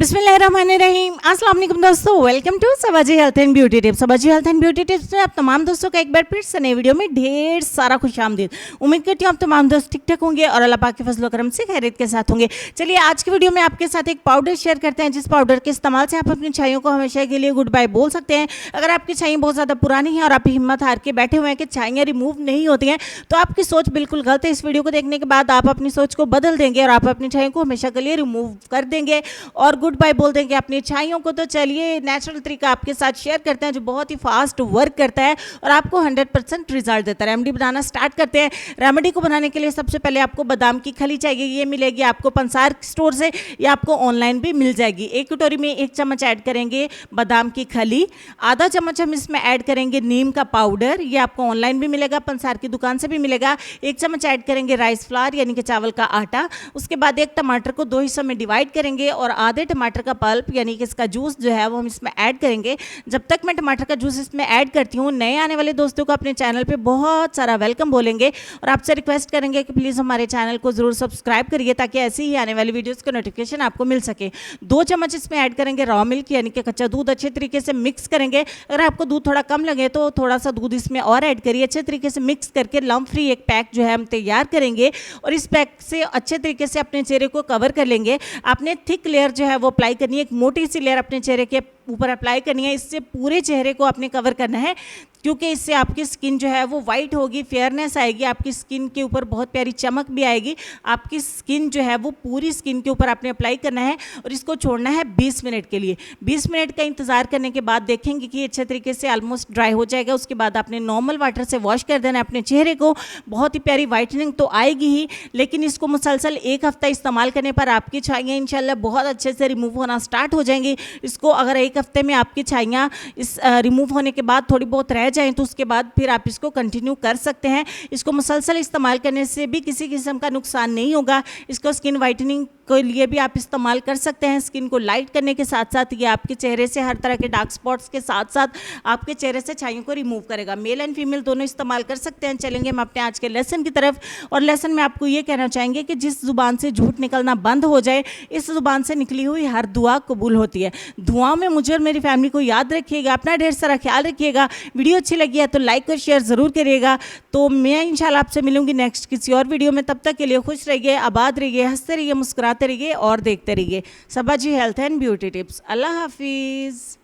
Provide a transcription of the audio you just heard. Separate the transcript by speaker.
Speaker 1: बिस्मिल्लाहिर्रहमानिर्रहीम। अस्सलाम वालेकुम दोस्तों, welcome to Sabaji health and beauty tips. Sabaji health and beauty tips में आप तमाम दोस्तों का एक बार फिर से नए वीडियो में ढेर सारा खुशामदीद। उम्मीद करती हूँ आप तमाम दोस्त ठीक ठाक होंगे और अल्लाह पाक के फजल करम से खैरियत के साथ होंगे। चलिए आज की वीडियो में आपके साथ एक पाउडर शेयर करते हैं, जिस पाउडर के इस्तेमाल से आप अपनी छाइयों को हमेशा के लिए गुड बाय बोल सकते हैं। अगर आपकी छाइयाँ बहुत ज़्यादा पुरानी हैं और आप हिम्मत हार के बैठे हुए हैं कि छाइयाँ रिमूव नहीं होती हैं, तो आपकी सोच बिल्कुल गलत है। इस वीडियो को देखने के बाद आप अपनी सोच को बदल देंगे और आप अपनी छाइयों को हमेशा के लिए रिमूव कर देंगे और गुड बाय बोल देंगे अपनी छाइयों को। तो चलिए नेचुरल तरीका आपके साथ शेयर करते हैं जो बहुत ही फास्ट वर्क करता है और आपको 100% रिजल्ट देता है। रेमेडी बनाना स्टार्ट करते हैं। रेमेडी को बनाने के लिए सबसे पहले आपको बादाम की खली चाहिए। ये मिलेगी आपको पंसार स्टोर से या आपको ऑनलाइन भी मिल जाएगी। एक कटोरी में 1 चम्मच ऐड करेंगे बादाम की खली, आधा चम्मच हम इसमें ऐड करेंगे नीम का पाउडर, ये आपको ऑनलाइन भी मिलेगा, पंसार की दुकान से भी मिलेगा। 1 चम्मच ऐड करेंगे राइस फ्लावर यानी कि चावल का आटा। उसके बाद एक टमाटर को 2 हिस्सों में डिवाइड करेंगे और आधे टमाटर का पल्प यानी कि इसका जूस जो है वो हम इसमें ऐड करेंगे। जब तक मैं टमाटर का जूस इसमें ऐड करती हूँ, नए आने वाले दोस्तों को अपने चैनल पे बहुत सारा वेलकम बोलेंगे और आपसे रिक्वेस्ट करेंगे कि प्लीज़ हमारे चैनल को ज़रूर सब्सक्राइब करिए ताकि ऐसी ही आने वाली वीडियोज़ का नोटिफिकेशन आपको मिल सके। 2 चम्मच इसमें ऐड करेंगे रॉ मिल्क यानी कि कच्चा दूध। अच्छे तरीके से मिक्स करेंगे। अगर आपको दूध थोड़ा कम लगे तो थोड़ा सा दूध इसमें और ऐड करिए। अच्छे तरीके से मिक्स करके लम्प फ्री एक पैक जो है हम तैयार करेंगे और इस पैक से अच्छे तरीके से अपने चेहरे को कवर कर लेंगे। आपने थिक लेयर जो है वो अप्लाई करनी है, एक मोटी सी लेयर अपने चेहरे के ऊपर अप्लाई करनी है। इससे पूरे चेहरे को आपने कवर करना है क्योंकि इससे आपकी स्किन जो है वो वाइट होगी, फेयरनेस आएगी, आपकी स्किन के ऊपर बहुत प्यारी चमक भी आएगी। आपकी स्किन जो है वो पूरी स्किन के ऊपर आपने अप्लाई करना है और इसको छोड़ना है 20 मिनट के लिए। 20 मिनट का इंतज़ार करने के बाद देखेंगे कि अच्छे तरीके से ऑलमोस्ट ड्राई हो जाएगा। उसके बाद आपने नॉर्मल वाटर से वॉश कर देना है अपने चेहरे को। बहुत ही प्यारी वाइटनिंग तो आएगी ही, लेकिन इसको मुसलसल 1 हफ्ता इस्तेमाल करने पर आपकी छाइयाँ इंशाल्लाह बहुत अच्छे से रिमूव होना स्टार्ट हो जाएंगी। इसको अगर 1 हफ्ते में आपकी छाइयाँ इस रिमूव होने के बाद थोड़ी बहुत रह जाएं तो उसके बाद फिर आप इसको कंटिन्यू कर सकते हैं। इसको मुसलसल इस्तेमाल करने से भी किसी किस्म का नुकसान नहीं होगा। इसको स्किन वाइटनिंग के लिए भी आप इस्तेमाल कर सकते हैं। स्किन को लाइट करने के साथ साथ ये आपके चेहरे से हर तरह के डार्क स्पॉट्स के साथ साथ आपके चेहरे से छाइयों को रिमूव करेगा। मेल एंड फीमेल दोनों इस्तेमाल कर सकते हैं। चलेंगे हम अपने आज के लेसन की तरफ और लेसन में आपको ये कहना चाहेंगे कि जिस जुबान से झूठ निकलना बंद हो जाए, इस जुबान से निकली हुई हर दुआ कबूल होती है। दुआओं में मुझे और मेरी फैमिली को याद रखिएगा। अपना ढेर सारा ख्याल रखिएगा। वीडियो अच्छी लगी है तो लाइक और शेयर ज़रूर करिएगा। तो मैं इंशाल्लाह आपसे मिलूंगी नेक्स्ट किसी और वीडियो में। तब तक के लिए खुश रहिए, आबाद रहिए, हंसते रहिए, मुस्कुराते रहिए और देखते रहिए सबाजी हेल्थ एंड ब्यूटी टिप्स। अल्लाह हाफिज़।